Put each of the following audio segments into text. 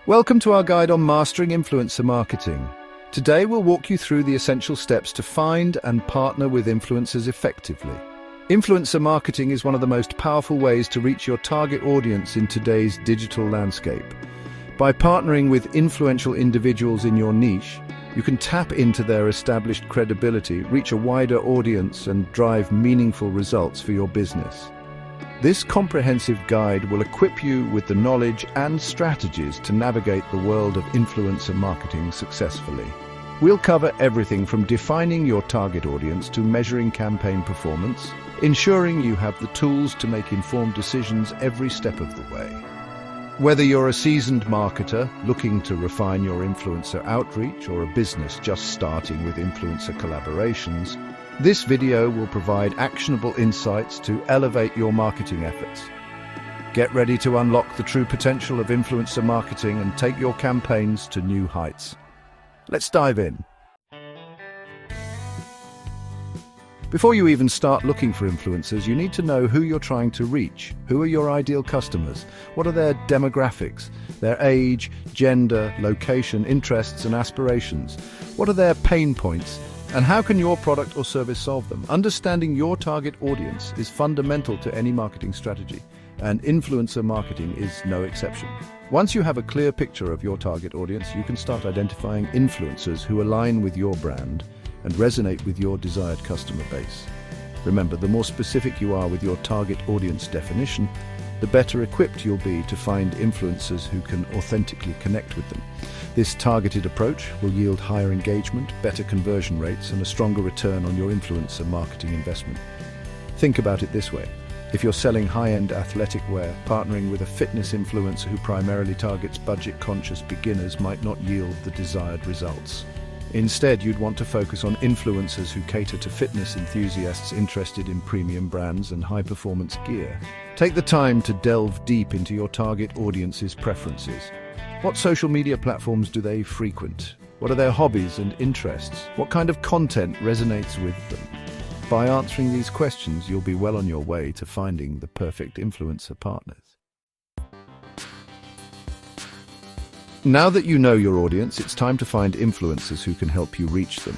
Welcome to our guide on mastering influencer marketing. Today we'll walk you through the essential steps to find and partner with influencers effectively. Influencer marketing is one of the most powerful ways to reach your target audience in today's digital landscape. By partnering with influential individuals in your niche, you can tap into their established credibility, reach a wider audience, and drive meaningful results for your business. This comprehensive guide will equip you with the knowledge and strategies to navigate the world of influencer marketing successfully. We'll cover everything from defining your target audience to measuring campaign performance, ensuring you have the tools to make informed decisions every step of the way. Whether you're a seasoned marketer looking to refine your influencer outreach or a business just starting with influencer collaborations, this video will provide actionable insights to elevate your marketing efforts. Get ready to unlock the true potential of influencer marketing and take your campaigns to new heights. Let's dive in. Before you even start looking for influencers, you need to know who you're trying to reach. Who are your ideal customers? What are their demographics, their age, gender, location, interests, and aspirations? What are their pain points? And how can your product or service solve them? Understanding your target audience is fundamental to any marketing strategy, and influencer marketing is no exception. Once you have a clear picture of your target audience, you can start identifying influencers who align with your brand and resonate with your desired customer base. Remember, the more specific you are with your target audience definition, the better equipped you'll be to find influencers who can authentically connect with them. This targeted approach will yield higher engagement, better conversion rates, and a stronger return on your influencer marketing investment. Think about it this way. If you're selling high-end athletic wear, partnering with a fitness influencer who primarily targets budget-conscious beginners might not yield the desired results. Instead, you'd want to focus on influencers who cater to fitness enthusiasts interested in premium brands and high-performance gear. Take the time to delve deep into your target audience's preferences. What social media platforms do they frequent? What are their hobbies and interests? What kind of content resonates with them? By answering these questions, you'll be well on your way to finding the perfect influencer partners. Now that you know your audience, it's time to find influencers who can help you reach them.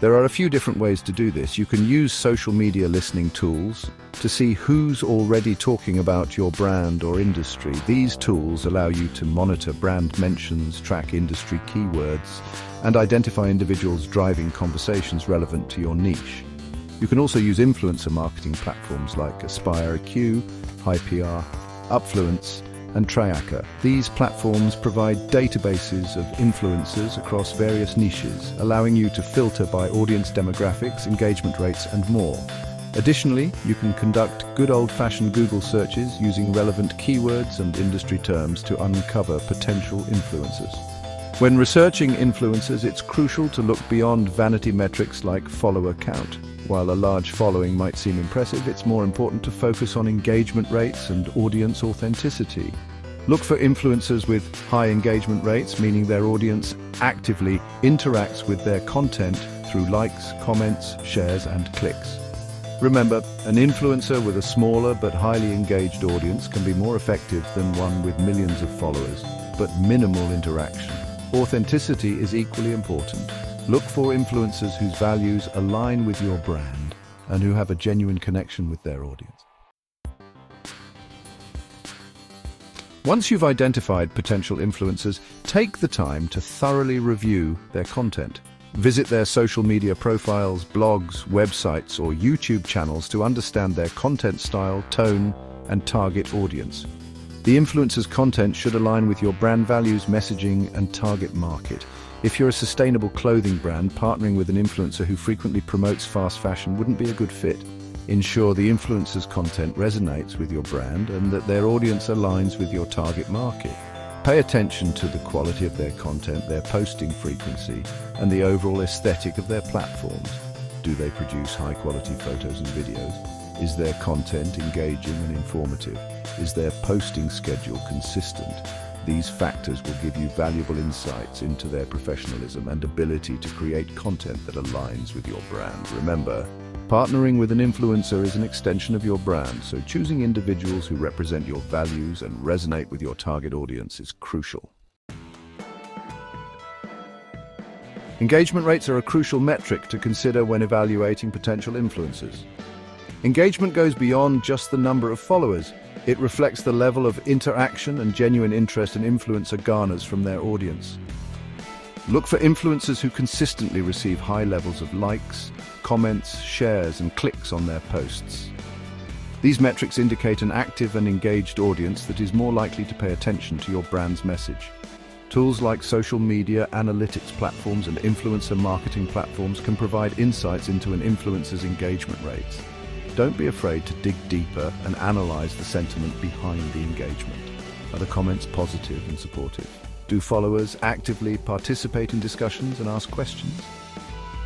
There are a few different ways to do this. You can use social media listening tools to see who's already talking about your brand or industry. These tools allow you to monitor brand mentions, track industry keywords, and identify individuals driving conversations relevant to your niche. You can also use influencer marketing platforms like AspireIQ, HYPR, Upfluence, and Traackr. These platforms provide databases of influencers across various niches, allowing you to filter by audience demographics, engagement rates, and more. Additionally, you can conduct good old-fashioned Google searches using relevant keywords and industry terms to uncover potential influencers. When researching influencers, it's crucial to look beyond vanity metrics like follower count. While a large following might seem impressive, it's more important to focus on engagement rates and audience authenticity. Look for influencers with high engagement rates, meaning their audience actively interacts with their content through likes, comments, shares, and clicks. Remember, an influencer with a smaller but highly engaged audience can be more effective than one with millions of followers, but minimal interaction. Authenticity is equally important. Look for influencers whose values align with your brand and who have a genuine connection with their audience. Once you've identified potential influencers, take the time to thoroughly review their content. Visit their social media profiles, blogs, websites, or YouTube channels to understand their content style, tone, and target audience. The influencer's content should align with your brand values, messaging, and target market. If you're a sustainable clothing brand, partnering with an influencer who frequently promotes fast fashion wouldn't be a good fit. Ensure the influencer's content resonates with your brand and that their audience aligns with your target market. Pay attention to the quality of their content, their posting frequency, and the overall aesthetic of their platforms. Do they produce high-quality photos and videos? Is their content engaging and informative? Is their posting schedule consistent? These factors will give you valuable insights into their professionalism and ability to create content that aligns with your brand. Remember, partnering with an influencer is an extension of your brand, so choosing individuals who represent your values and resonate with your target audience is crucial. Engagement rates are a crucial metric to consider when evaluating potential influencers. Engagement goes beyond just the number of followers. It reflects the level of interaction and genuine interest an influencer garners from their audience. Look for influencers who consistently receive high levels of likes, comments, shares, and clicks on their posts. These metrics indicate an active and engaged audience that is more likely to pay attention to your brand's message. Tools like social media, analytics platforms, and influencer marketing platforms can provide insights into an influencer's engagement rates. Don't be afraid to dig deeper and analyze the sentiment behind the engagement. Are the comments positive and supportive? Do followers actively participate in discussions and ask questions?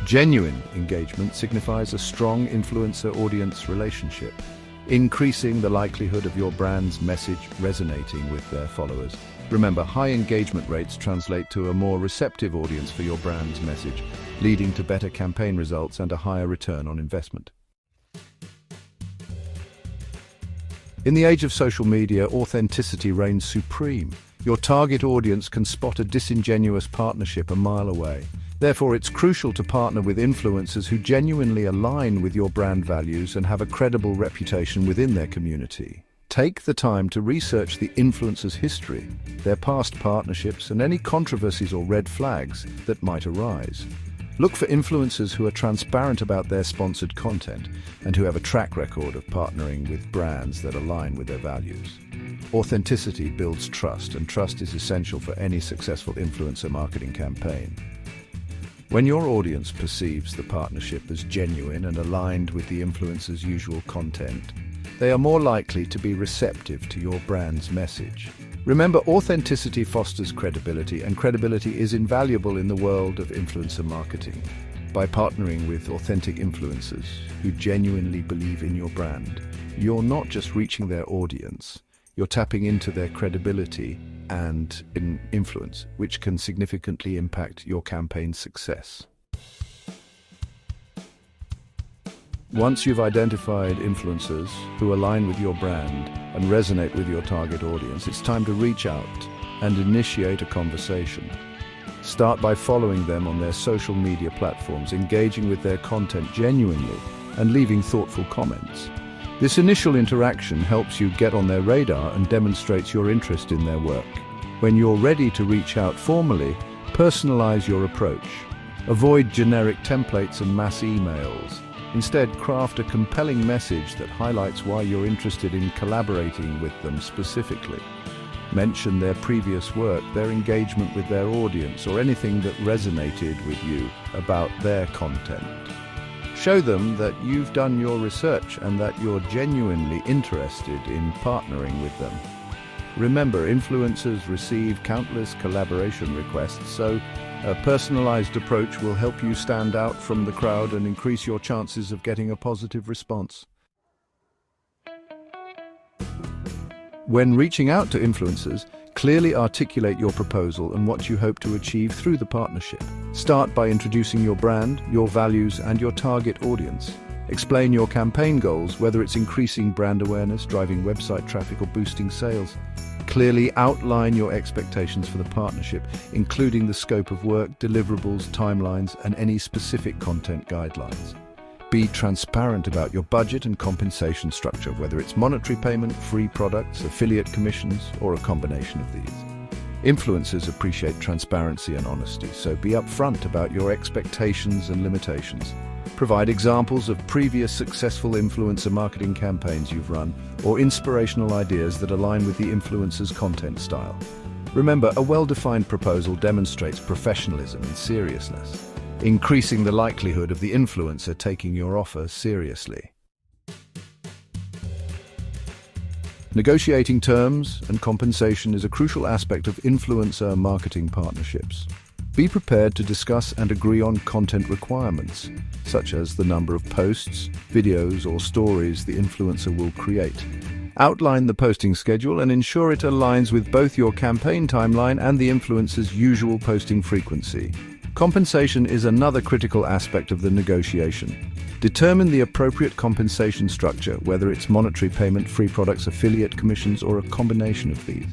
Genuine engagement signifies a strong influencer-audience relationship, increasing the likelihood of your brand's message resonating with their followers. Remember, high engagement rates translate to a more receptive audience for your brand's message, leading to better campaign results and a higher return on investment. In the age of social media, authenticity reigns supreme. Your target audience can spot a disingenuous partnership a mile away. Therefore, it's crucial to partner with influencers who genuinely align with your brand values and have a credible reputation within their community. Take the time to research the influencer's history, their past partnerships, and any controversies or red flags that might arise. Look for influencers who are transparent about their sponsored content and who have a track record of partnering with brands that align with their values. Authenticity builds trust, and trust is essential for any successful influencer marketing campaign. When your audience perceives the partnership as genuine and aligned with the influencer's usual content, they are more likely to be receptive to your brand's message. Remember, authenticity fosters credibility, and credibility is invaluable in the world of influencer marketing. By partnering with authentic influencers who genuinely believe in your brand, you're not just reaching their audience, you're tapping into their credibility and influence, which can significantly impact your campaign's success. Once you've identified influencers who align with your brand and resonate with your target audience, it's time to reach out and initiate a conversation. Start by following them on their social media platforms, engaging with their content genuinely, and leaving thoughtful comments. This initial interaction helps you get on their radar and demonstrates your interest in their work. When you're ready to reach out formally, personalize your approach. Avoid generic templates and mass emails. Instead, craft a compelling message that highlights why you're interested in collaborating with them specifically. Mention their previous work, their engagement with their audience, or anything that resonated with you about their content. Show them that you've done your research and that you're genuinely interested in partnering with them. Remember, influencers receive countless collaboration requests, so a personalized approach will help you stand out from the crowd and increase your chances of getting a positive response. When reaching out to influencers, clearly articulate your proposal and what you hope to achieve through the partnership. Start by introducing your brand, your values, and your target audience. Explain your campaign goals, whether it's increasing brand awareness, driving website traffic, or boosting sales. Clearly outline your expectations for the partnership, including the scope of work, deliverables, timelines, and any specific content guidelines. Be transparent about your budget and compensation structure, whether it's monetary payment, free products, affiliate commissions, or a combination of these. Influencers appreciate transparency and honesty, so be upfront about your expectations and limitations. Provide examples of previous successful influencer marketing campaigns you've run, or inspirational ideas that align with the influencer's content style. Remember, a well-defined proposal demonstrates professionalism and seriousness, increasing the likelihood of the influencer taking your offer seriously. Negotiating terms and compensation is a crucial aspect of influencer marketing partnerships. Be prepared to discuss and agree on content requirements, such as the number of posts, videos, or stories the influencer will create. Outline the posting schedule and ensure it aligns with both your campaign timeline and the influencer's usual posting frequency. Compensation is another critical aspect of the negotiation. Determine the appropriate compensation structure, whether it's monetary payment, free products, affiliate commissions, or a combination of these.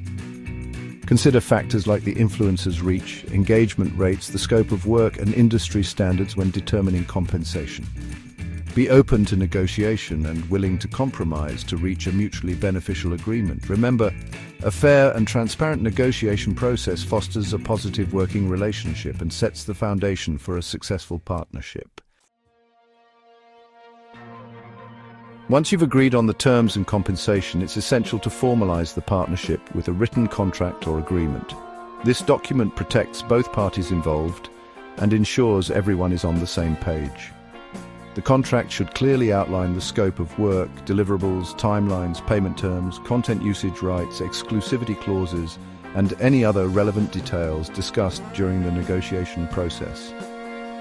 Consider factors like the influencer's reach, engagement rates, the scope of work, and industry standards when determining compensation. Be open to negotiation and willing to compromise to reach a mutually beneficial agreement. Remember, a fair and transparent negotiation process fosters a positive working relationship and sets the foundation for a successful partnership. Once you've agreed on the terms and compensation, it's essential to formalize the partnership with a written contract or agreement. This document protects both parties involved and ensures everyone is on the same page. The contract should clearly outline the scope of work, deliverables, timelines, payment terms, content usage rights, exclusivity clauses, and any other relevant details discussed during the negotiation process.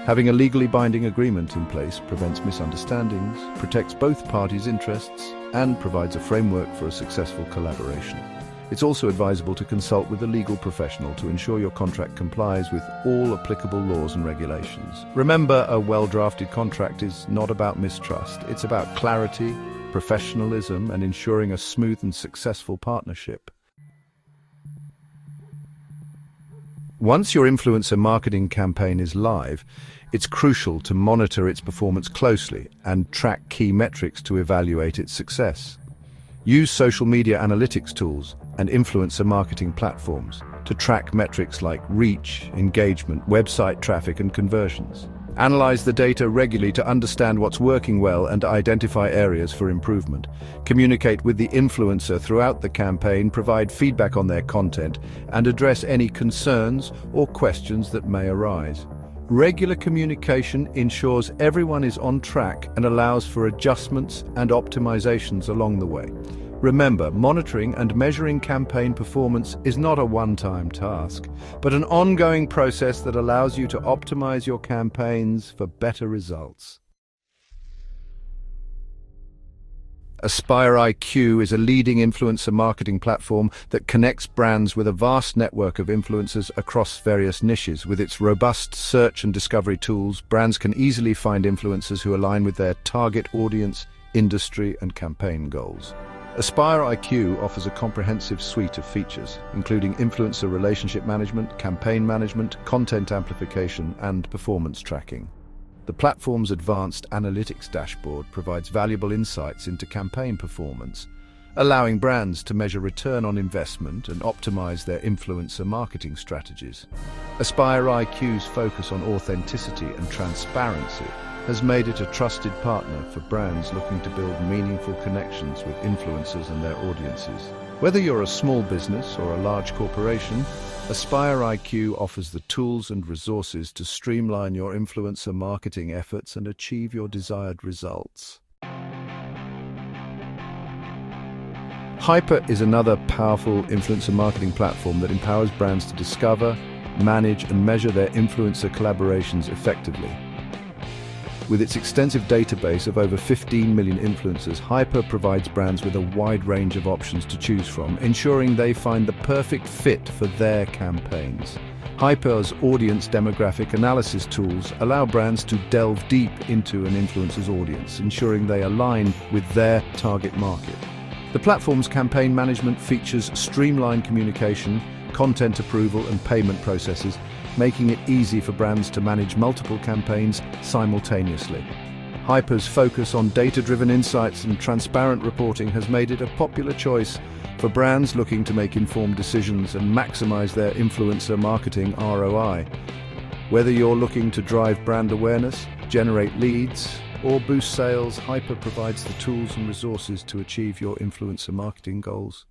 Having a legally binding agreement in place prevents misunderstandings, protects both parties' interests, and provides a framework for a successful collaboration. It's also advisable to consult with a legal professional to ensure your contract complies with all applicable laws and regulations. Remember, a well-drafted contract is not about mistrust. It's about clarity, professionalism, and ensuring a smooth and successful partnership. Once your influencer marketing campaign is live, it's crucial to monitor its performance closely and track key metrics to evaluate its success. Use social media analytics tools and influencer marketing platforms to track metrics like reach, engagement, website traffic, and conversions. Analyze the data regularly to understand what's working well and identify areas for improvement. Communicate with the influencer throughout the campaign, provide feedback on their content, and address any concerns or questions that may arise. Regular communication ensures everyone is on track and allows for adjustments and optimizations along the way. Remember, monitoring and measuring campaign performance is not a one-time task, but an ongoing process that allows you to optimize your campaigns for better results. AspireIQ is a leading influencer marketing platform that connects brands with a vast network of influencers across various niches. With its robust search and discovery tools, brands can easily find influencers who align with their target audience, industry, and campaign goals. AspireIQ offers a comprehensive suite of features, including influencer relationship management, campaign management, content amplification, and performance tracking. The platform's advanced analytics dashboard provides valuable insights into campaign performance, allowing brands to measure return on investment and optimize their influencer marketing strategies. AspireIQ's focus on authenticity and transparency has made it a trusted partner for brands looking to build meaningful connections with influencers and their audiences. Whether you're a small business or a large corporation, AspireIQ offers the tools and resources to streamline your influencer marketing efforts and achieve your desired results. HYPR is another powerful influencer marketing platform that empowers brands to discover, manage, and measure their influencer collaborations effectively. With its extensive database of over 15 million influencers, HYPR provides brands with a wide range of options to choose from, ensuring they find the perfect fit for their campaigns. HYPR's audience demographic analysis tools allow brands to delve deep into an influencer's audience, ensuring they align with their target market. The platform's campaign management features streamlined communication, content approval, and payment processes, making it easy for brands to manage multiple campaigns simultaneously. HYPR's focus on data-driven insights and transparent reporting has made it a popular choice for brands looking to make informed decisions and maximize their influencer marketing ROI. Whether you're looking to drive brand awareness, generate leads, or boost sales, HYPR provides the tools and resources to achieve your influencer marketing goals.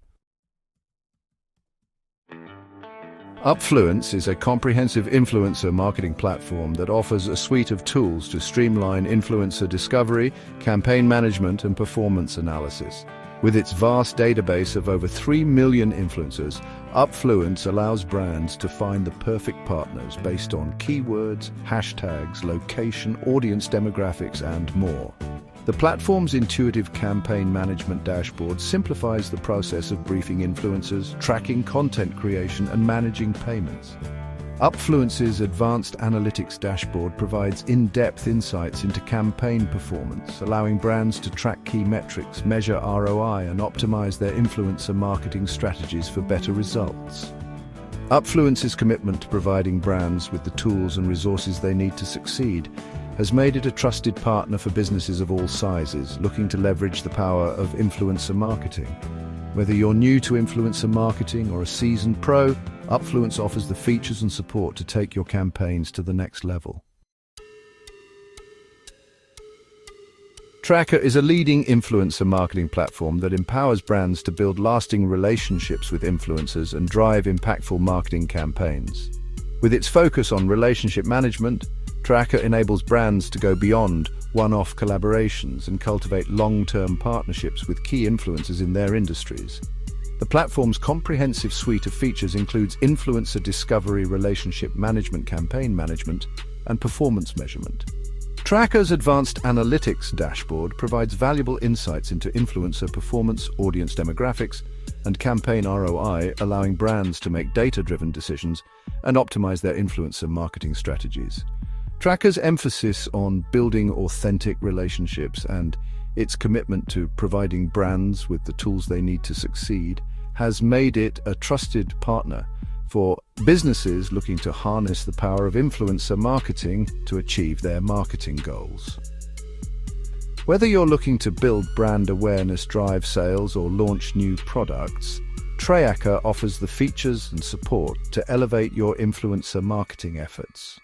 Upfluence is a comprehensive influencer marketing platform that offers a suite of tools to streamline influencer discovery, campaign management, and performance analysis. With its vast database of over 3 million influencers, Upfluence allows brands to find the perfect partners based on keywords, hashtags, location, audience demographics, and more. The platform's intuitive campaign management dashboard simplifies the process of briefing influencers, tracking content creation, and managing payments. Upfluence's advanced analytics dashboard provides in-depth insights into campaign performance, allowing brands to track key metrics, measure ROI, and optimize their influencer marketing strategies for better results. Upfluence's commitment to providing brands with the tools and resources they need to succeed has made it a trusted partner for businesses of all sizes looking to leverage the power of influencer marketing. Whether you're new to influencer marketing or a seasoned pro, Upfluence offers the features and support to take your campaigns to the next level. Traackr is a leading influencer marketing platform that empowers brands to build lasting relationships with influencers and drive impactful marketing campaigns. With its focus on relationship management, Traackr enables brands to go beyond one-off collaborations and cultivate long-term partnerships with key influencers in their industries. The platform's comprehensive suite of features includes influencer discovery, relationship management, campaign management, and performance measurement. Traackr's advanced analytics dashboard provides valuable insights into influencer performance, audience demographics, and campaign ROI, allowing brands to make data-driven decisions and optimize their influencer marketing strategies. Traackr's emphasis on building authentic relationships and its commitment to providing brands with the tools they need to succeed has made it a trusted partner for businesses looking to harness the power of influencer marketing to achieve their marketing goals. Whether you're looking to build brand awareness, drive sales, or launch new products, Traackr offers the features and support to elevate your influencer marketing efforts.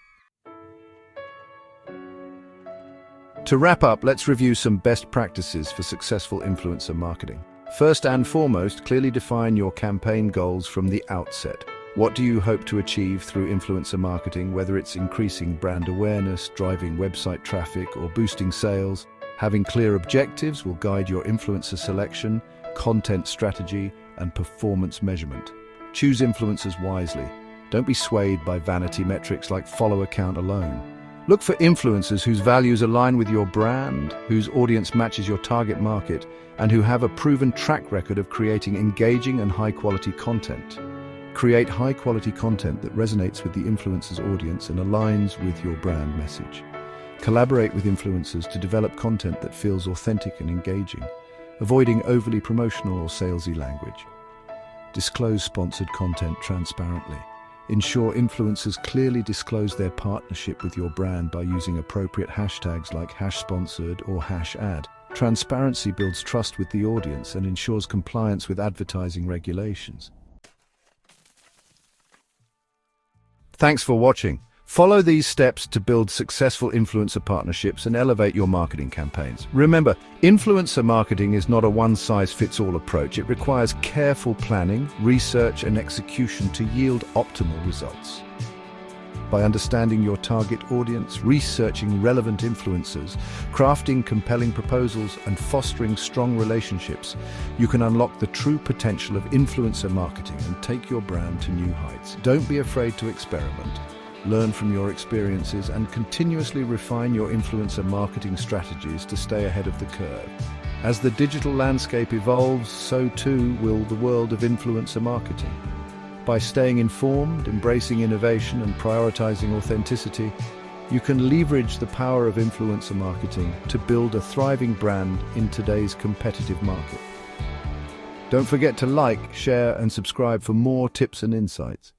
To wrap up, let's review some best practices for successful influencer marketing. First and foremost, clearly define your campaign goals from the outset. What do you hope to achieve through influencer marketing, whether it's increasing brand awareness, driving website traffic, or boosting sales? Having clear objectives will guide your influencer selection, content strategy, and performance measurement. Choose influencers wisely. Don't be swayed by vanity metrics like follower count alone. Look for influencers whose values align with your brand, whose audience matches your target market, and who have a proven track record of creating engaging and high-quality content. Create high-quality content that resonates with the influencer's audience and aligns with your brand message. Collaborate with influencers to develop content that feels authentic and engaging, avoiding overly promotional or salesy language. Disclose sponsored content transparently. Ensure influencers clearly disclose their partnership with your brand by using appropriate hashtags like #sponsored or #ad. Transparency builds trust with the audience and ensures compliance with advertising regulations. Thanks for watching. Follow these steps to build successful influencer partnerships and elevate your marketing campaigns. Remember, influencer marketing is not a one-size-fits-all approach. It requires careful planning, research, and execution to yield optimal results. By understanding your target audience, researching relevant influencers, crafting compelling proposals, and fostering strong relationships, you can unlock the true potential of influencer marketing and take your brand to new heights. Don't be afraid to experiment. Learn from your experiences and continuously refine your influencer marketing strategies to stay ahead of the curve. As the digital landscape evolves, so too will the world of influencer marketing. By staying informed, embracing innovation, and prioritizing authenticity, you can leverage the power of influencer marketing to build a thriving brand in today's competitive market. Don't forget to like, share, and subscribe for more tips and insights.